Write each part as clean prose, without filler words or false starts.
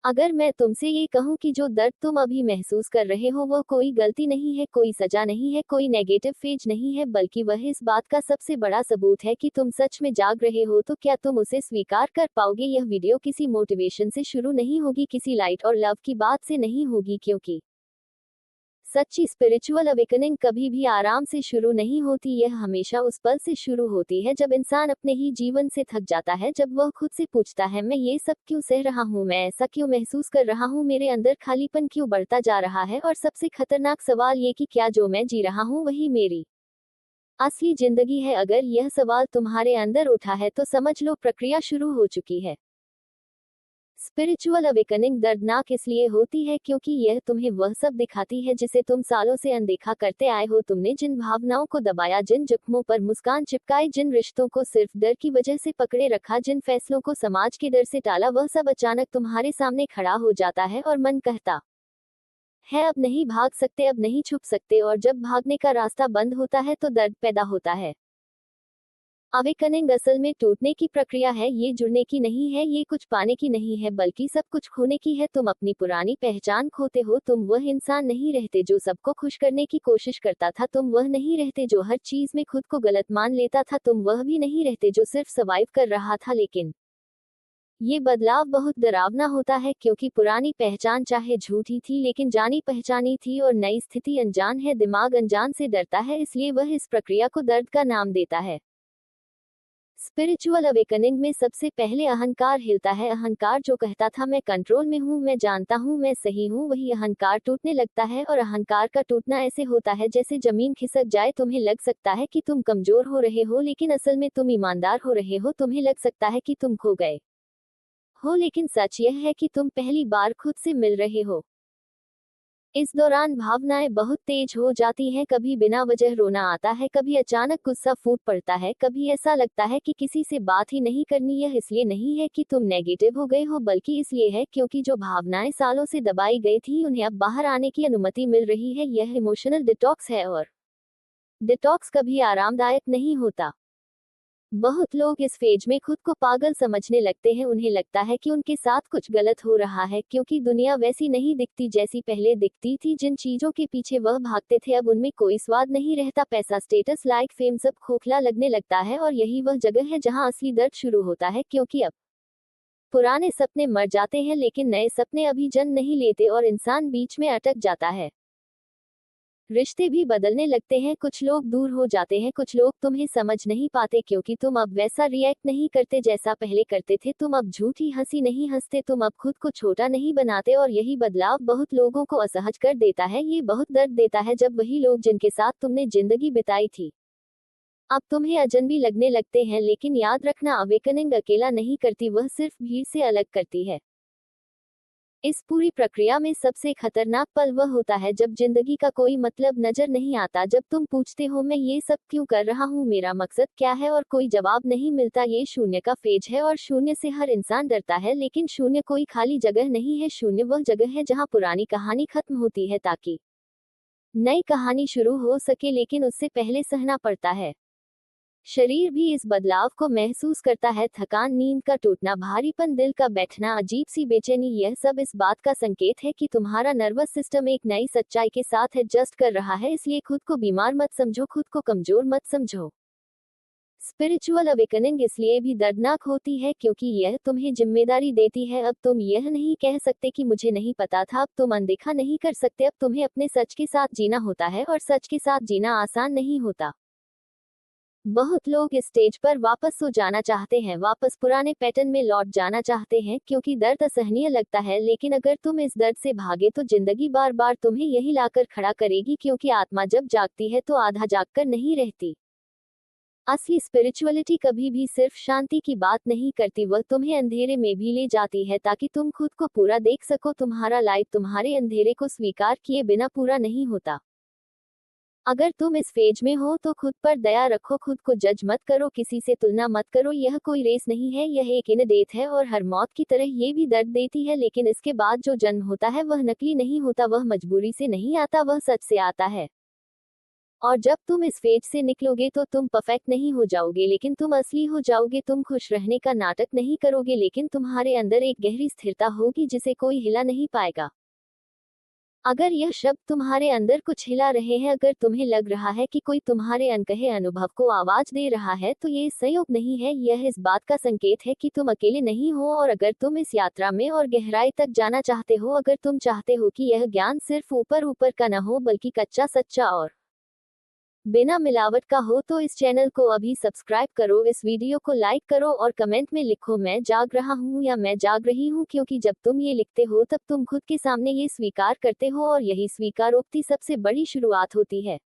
अगर मैं तुमसे ये कहूँ कि जो दर्द तुम अभी महसूस कर रहे हो वो कोई गलती नहीं है, कोई सजा नहीं है, कोई नेगेटिव फेज नहीं है, बल्कि वह इस बात का सबसे बड़ा सबूत है कि तुम सच में जाग रहे हो, तो क्या तुम उसे स्वीकार कर पाओगे? यह वीडियो किसी मोटिवेशन से शुरू नहीं होगी, किसी लाइट और लव की बात से नहीं होगी, क्योंकि सच्ची स्पिरिचुअल अवेकनिंग कभी भी आराम से शुरू नहीं होती। यह हमेशा उस पल से शुरू होती है जब इंसान अपने ही जीवन से थक जाता है, जब वह खुद से पूछता है, मैं ये सब क्यों सह रहा हूँ, मैं ऐसा क्यों महसूस कर रहा हूँ, मेरे अंदर खालीपन क्यों बढ़ता जा रहा है, और सबसे खतरनाक सवाल ये कि क्या जो मैं जी रहा हूँ वही मेरी असली जिंदगी है। अगर यह सवाल तुम्हारे अंदर उठा है तो समझ लो प्रक्रिया शुरू हो चुकी है। स्पिरिचुअल अवेकनिंग दर्दनाक इसलिए होती है क्योंकि यह तुम्हें वह सब दिखाती है जिसे तुम सालों से अनदेखा करते आए हो। तुमने जिन भावनाओं को दबाया, जिन जख्मों पर मुस्कान चिपकाई, जिन रिश्तों को सिर्फ डर की वजह से पकड़े रखा, जिन फैसलों को समाज के डर से टाला, वह सब अचानक तुम्हारे सामने खड़ा हो जाता है और मन कहता है अब नहीं भाग सकते, अब नहीं छुप सकते, और जब भागने का रास्ता बंद होता है तो दर्द पैदा होता है। अवेकनिंग असल में टूटने की प्रक्रिया है, ये जुड़ने की नहीं है, ये कुछ पाने की नहीं है, बल्कि सब कुछ खोने की है। तुम अपनी पुरानी पहचान खोते हो, तुम वह इंसान नहीं रहते जो सबको खुश करने की कोशिश करता था, तुम वह नहीं रहते जो हर चीज में खुद को गलत मान लेता था, तुम वह भी नहीं रहते जो सिर्फ सर्वाइव कर रहा था। लेकिन ये बदलाव बहुत डरावना होता है, क्योंकि पुरानी पहचान चाहे झूठी थी लेकिन जानी पहचानी थी, और नई स्थिति अनजान है। दिमाग अनजान से डरता है, इसलिए वह इस प्रक्रिया को दर्द का नाम देता है। स्पिरिचुअल अवेकनिंग में सबसे पहले अहंकार हिलता है। अहंकार जो कहता था मैं कंट्रोल में हूँ, मैं जानता हूँ, मैं सही हूँ, वही अहंकार टूटने लगता है। और अहंकार का टूटना ऐसे होता है जैसे जमीन खिसक जाए। तुम्हें लग सकता है कि तुम कमजोर हो रहे हो, लेकिन असल में तुम ईमानदार हो रहे हो। तुम्हें लग सकता है कि तुम खो गए हो, लेकिन सच यह है कि तुम पहली बार खुद से मिल रहे हो। इस दौरान भावनाएं बहुत तेज हो जाती हैं, कभी बिना वजह रोना आता है, कभी अचानक गुस्सा फूट पड़ता है, कभी ऐसा लगता है कि किसी से बात ही नहीं करनी। यह इसलिए नहीं है कि तुम नेगेटिव हो गए हो, बल्कि इसलिए है क्योंकि जो भावनाएं सालों से दबाई गई थी उन्हें अब बाहर आने की अनुमति मिल रही है। यह इमोशनल डिटॉक्स है, और डिटॉक्स कभी आरामदायक नहीं होता। बहुत लोग इस फेज में खुद को पागल समझने लगते हैं। उन्हें लगता है कि उनके साथ कुछ गलत हो रहा है, क्योंकि दुनिया वैसी नहीं दिखती जैसी पहले दिखती थी। जिन चीजों के पीछे वह भागते थे अब उनमें कोई स्वाद नहीं रहता। पैसा, स्टेटस, लाइक, फेम सब खोखला लगने लगता है, और यही वह जगह है जहां असली दर्द शुरू होता है, क्योंकि अब पुराने सपने मर जाते हैं लेकिन नए सपने अभी जन्म नहीं लेते, और इंसान बीच में अटक जाता है। रिश्ते भी बदलने लगते हैं, कुछ लोग दूर हो जाते हैं, कुछ लोग तुम्हें समझ नहीं पाते, क्योंकि तुम अब वैसा रिएक्ट नहीं करते जैसा पहले करते थे। तुम अब झूठी हंसी नहीं हंसते, तुम अब खुद को छोटा नहीं बनाते, और यही बदलाव बहुत लोगों को असहज कर देता है। ये बहुत दर्द देता है जब वही लोग जिनके साथ तुमने जिंदगी बिताई थी अब तुम्हें अजनबी लगने लगते हैं। लेकिन याद रखना, अवेकनिंग अकेला नहीं करती, वह सिर्फ भीड़ से अलग करती है। इस पूरी प्रक्रिया में सबसे खतरनाक पल वह होता है जब जिंदगी का कोई मतलब नजर नहीं आता, जब तुम पूछते हो मैं ये सब क्यों कर रहा हूँ, मेरा मकसद क्या है, और कोई जवाब नहीं मिलता। ये शून्य का फेज है, और शून्य से हर इंसान डरता है, लेकिन शून्य कोई खाली जगह नहीं है। शून्य वह जगह है जहाँ पुरानी कहानी खत्म होती है ताकि नई कहानी शुरू हो सके, लेकिन उससे पहले सहना पड़ता है। शरीर भी इस बदलाव को महसूस करता है। थकान, नींद का टूटना, भारीपन, दिल का बैठना, अजीब सी बेचैनी, यह सब इस बात का संकेत है कि तुम्हारा नर्वस सिस्टम एक नई सच्चाई के साथ एडजस्ट कर रहा है। इसलिए खुद को बीमार मत समझो, खुद को कमजोर मत समझो। स्पिरिचुअल अवेकनिंग इसलिए भी दर्दनाक होती है क्योंकि यह तुम्हें जिम्मेदारी देती है। अब तुम यह नहीं कह सकते कि मुझे नहीं पता था, अब तुम अनदेखा नहीं कर सकते, अब तुम्हें अपने सच के साथ जीना होता है, और सच के साथ जीना आसान नहीं होता। बहुत लोग इस स्टेज पर वापस सो जाना चाहते हैं, वापस पुराने पैटर्न में लौट जाना चाहते हैं, क्योंकि दर्द असहनीय लगता है। लेकिन अगर तुम इस दर्द से भागे तो जिंदगी बार बार तुम्हें यही लाकर खड़ा करेगी, क्योंकि आत्मा जब जागती है तो आधा जागकर नहीं रहती। असली स्पिरिचुअलिटी कभी भी सिर्फ शांति की बात नहीं करती, वह तुम्हें अंधेरे में भी ले जाती है ताकि तुम खुद को पूरा देख सको। तुम्हारा लाइट तुम्हारे अंधेरे को स्वीकार किए बिना पूरा नहीं होता। अगर तुम इस फेज में हो तो खुद पर दया रखो, खुद को जज मत करो, किसी से तुलना मत करो। यह कोई रेस नहीं है, यह एक इन डेथ है, और हर मौत की तरह ये भी दर्द देती है। लेकिन इसके बाद जो जन्म होता है वह नकली नहीं होता, वह मजबूरी से नहीं आता, वह सच से आता है। और जब तुम इस फेज से निकलोगे तो तुम परफेक्ट नहीं हो जाओगे, लेकिन तुम असली हो जाओगे। तुम खुश रहने का नाटक नहीं करोगे, लेकिन तुम्हारे अंदर एक गहरी स्थिरता होगी जिसे कोई हिला नहीं पाएगा। अगर यह शब्द तुम्हारे अंदर कुछ हिला रहे हैं, अगर तुम्हें लग रहा है कि कोई तुम्हारे अनकहे अनुभव को आवाज दे रहा है, तो ये संयोग नहीं है, यह इस बात का संकेत है कि तुम अकेले नहीं हो। और अगर तुम इस यात्रा में और गहराई तक जाना चाहते हो, अगर तुम चाहते हो कि यह ज्ञान सिर्फ ऊपर ऊपर का न हो बल्कि कच्चा सच्चा और बिना मिलावट का हो, तो इस चैनल को अभी सब्सक्राइब करो, इस वीडियो को लाइक करो और कमेंट में लिखो मैं जाग रहा हूँ या मैं जाग रही हूँ, क्योंकि जब तुम ये लिखते हो तब तुम खुद के सामने ये स्वीकार करते हो और यही स्वीकारोक्ति सबसे बड़ी शुरुआत होती है।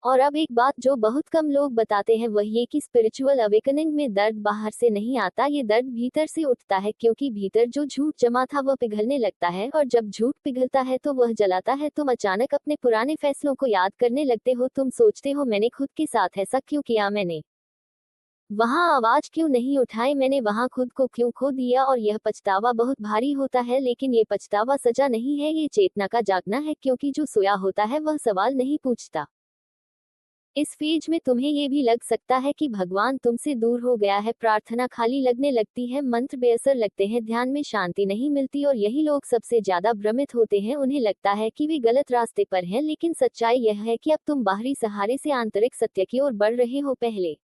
और अब एक बात जो बहुत कम लोग बताते हैं वह ये कि स्पिरिचुअल अवेकनिंग में दर्द बाहर से नहीं आता, ये दर्द भीतर से उठता है, क्योंकि भीतर जो झूठ जमा था वह पिघलने लगता है, और जब झूठ पिघलता है तो वह जलाता है। तुम अचानक अपने पुराने फैसलों को याद करने लगते हो, तुम सोचते हो मैंने खुद के साथ ऐसा क्यों किया, मैंने वहां आवाज क्यों नहीं उठाई, मैंने वहां खुद को क्यों खो दिया। और यह पछतावा बहुत भारी होता है, लेकिन ये पछतावा सजा नहीं है, ये चेतना का जागना है, क्योंकि जो सोया होता है वह सवाल नहीं पूछता। इस फेज में तुम्हें ये भी लग सकता है कि भगवान तुमसे दूर हो गया है, प्रार्थना खाली लगने लगती है, मंत्र बेअसर लगते हैं, ध्यान में शांति नहीं मिलती। और यही लोग सबसे ज्यादा भ्रमित होते हैं, उन्हें लगता है कि वे गलत रास्ते पर हैं, लेकिन सच्चाई यह है कि अब तुम बाहरी सहारे से आंतरिक सत्य की ओर बढ़ रहे हो। पहले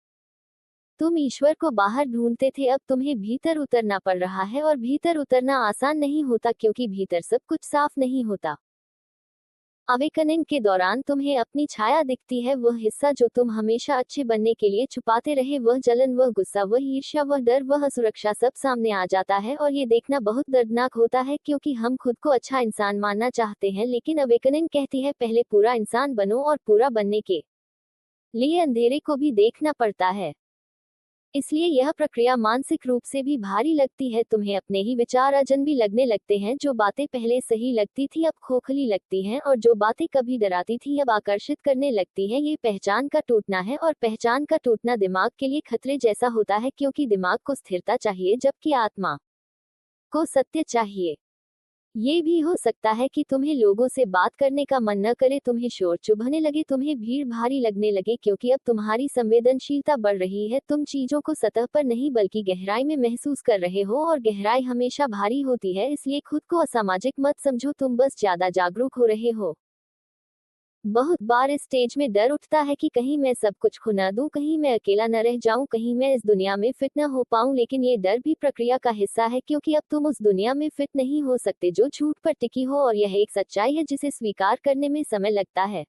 तुम ईश्वर को बाहर ढूंढते थे, अब तुम्हें भीतर उतरना पड़ रहा है, और भीतर उतरना आसान नहीं होता, क्योंकि भीतर सब कुछ साफ नहीं होता। अवेकनिंग के दौरान तुम्हें अपनी छाया दिखती है, वह हिस्सा जो तुम हमेशा अच्छे बनने के लिए छुपाते रहे, वह जलन, वह गुस्सा, वह ईर्ष्या, वह डर, वह असुरक्षा सब सामने आ जाता है। और ये देखना बहुत दर्दनाक होता है, क्योंकि हम खुद को अच्छा इंसान मानना चाहते हैं, लेकिन अवेकनिंग कहती है पहले पूरा इंसान बनो, और पूरा बनने के लिए अंधेरे को भी देखना पड़ता है। इसलिए यह प्रक्रिया मानसिक रूप से भी भारी लगती है, तुम्हें अपने ही विचार अजनबी लगने लगते हैं, जो बातें पहले सही लगती थी अब खोखली लगती हैं, और जो बातें कभी डराती थी अब आकर्षित करने लगती हैं। ये पहचान का टूटना है, और पहचान का टूटना दिमाग के लिए खतरे जैसा होता है, क्योंकि दिमाग को स्थिरता चाहिए जबकि आत्मा को सत्य चाहिए। ये भी हो सकता है कि तुम्हें लोगों से बात करने का मन न करे, तुम्हें शोर चुभने लगे, तुम्हें भीड़ भारी लगने लगे, क्योंकि अब तुम्हारी संवेदनशीलता बढ़ रही है, तुम चीजों को सतह पर नहीं बल्कि गहराई में महसूस कर रहे हो, और गहराई हमेशा भारी होती है, इसलिए खुद को असामाजिक मत समझो, तुम बस ज्यादा जागरूक हो रहे हो। बहुत बार इस स्टेज में डर उठता है कि कहीं मैं सब कुछ खो न दूं, कहीं मैं अकेला न रह जाऊं, कहीं मैं इस दुनिया में फिट न हो पाऊं, लेकिन ये डर भी प्रक्रिया का हिस्सा है, क्योंकि अब तुम उस दुनिया में फिट नहीं हो सकते जो झूठ पर टिकी हो, और यह एक सच्चाई है जिसे स्वीकार करने में समय लगता है।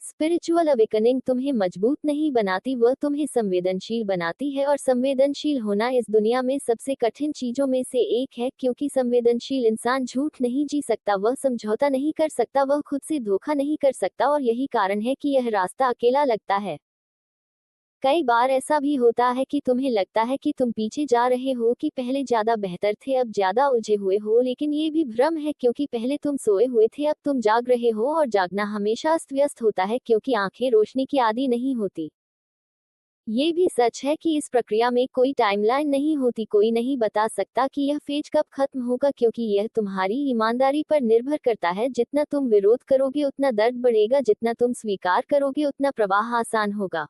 स्पिरिचुअल अवेकनिंग तुम्हें मजबूत नहीं बनाती, वह तुम्हें संवेदनशील बनाती है, और संवेदनशील होना इस दुनिया में सबसे कठिन चीजों में से एक है, क्योंकि संवेदनशील इंसान झूठ नहीं जी सकता, वह समझौता नहीं कर सकता, वह खुद से धोखा नहीं कर सकता, और यही कारण है कि यह रास्ता अकेला लगता है। कई बार ऐसा भी होता है कि तुम्हें लगता है कि तुम पीछे जा रहे हो, कि पहले ज्यादा बेहतर थे अब ज्यादा उलझे हुए हो, लेकिन ये भी भ्रम है, क्योंकि पहले तुम सोए हुए थे अब तुम जाग रहे हो, और जागना हमेशा अस्त व्यस्त होता है, क्योंकि आंखें रोशनी की आदी नहीं होती। ये भी सच है कि इस प्रक्रिया में कोई टाइमलाइन नहीं होती, कोई नहीं बता सकता कि यह फेज कब खत्म होगा, क्योंकि यह तुम्हारी ईमानदारी पर निर्भर करता है, जितना तुम विरोध करोगे उतना दर्द बढ़ेगा, जितना तुम स्वीकार करोगे उतना प्रवाह आसान होगा।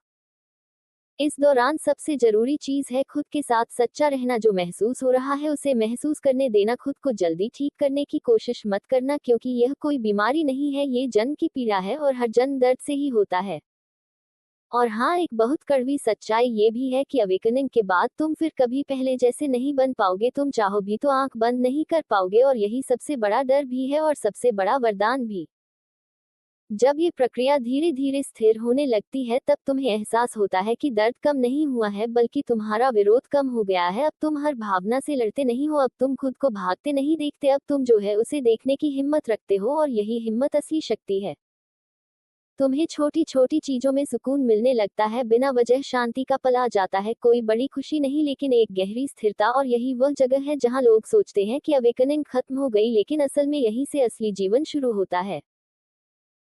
इस दौरान सबसे जरूरी चीज है खुद के साथ सच्चा रहना, जो महसूस हो रहा है उसे महसूस करने देना, खुद को जल्दी ठीक करने की कोशिश मत करना, क्योंकि यह कोई बीमारी नहीं है, ये जन्म की पीड़ा है, और हर जन्म दर्द से ही होता है। और हाँ, एक बहुत कड़वी सच्चाई ये भी है कि अवेकनिंग के बाद तुम फिर कभी पहले जैसे नहीं बन पाओगे, तुम चाहो भी तो आंख बंद नहीं कर पाओगे, और यही सबसे बड़ा डर भी है और सबसे बड़ा वरदान भी। जब ये प्रक्रिया धीरे धीरे स्थिर होने लगती है, तब तुम्हें एहसास होता है कि दर्द कम नहीं हुआ है, बल्कि तुम्हारा विरोध कम हो गया है। अब तुम हर भावना से लड़ते नहीं हो, अब तुम खुद को भागते नहीं देखते, अब तुम जो है उसे देखने की हिम्मत रखते हो, और यही हिम्मत असली शक्ति है। तुम्हें छोटी छोटी चीजों में सुकून मिलने लगता है, बिना वजह शांति का पल आ जाता है, कोई बड़ी खुशी नहीं, लेकिन एक गहरी स्थिरता। और यही वह जगह है जहां लोग सोचते हैं कि अवेकनिंग खत्म हो गई, लेकिन असल में यहीं से असली जीवन शुरू होता है।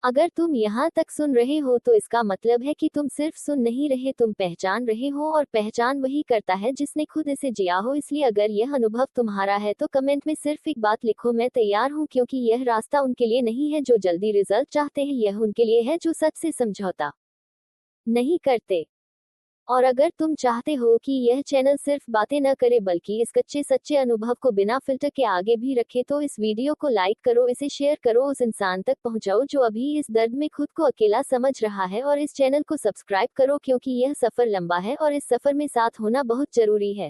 अगर तुम यहाँ तक सुन रहे हो तो इसका मतलब है कि तुम सिर्फ सुन नहीं रहे, तुम पहचान रहे हो, और पहचान वही करता है जिसने खुद इसे जिया हो। इसलिए अगर यह अनुभव तुम्हारा है तो कमेंट में सिर्फ एक बात लिखो, मैं तैयार हूँ, क्योंकि यह रास्ता उनके लिए नहीं है जो जल्दी रिजल्ट चाहते हैं, यह उनके लिए है जो सच से समझौता नहीं करते। और अगर तुम चाहते हो कि यह चैनल सिर्फ बातें न करे बल्कि इस कच्चे सच्चे अनुभव को बिना फिल्टर के आगे भी रखे, तो इस वीडियो को लाइक करो, इसे शेयर करो, उस इंसान तक पहुंचाओ जो अभी इस दर्द में खुद को अकेला समझ रहा है, और इस चैनल को सब्सक्राइब करो क्योंकि यह सफर लंबा है और इस सफर में साथ होना बहुत जरूरी है।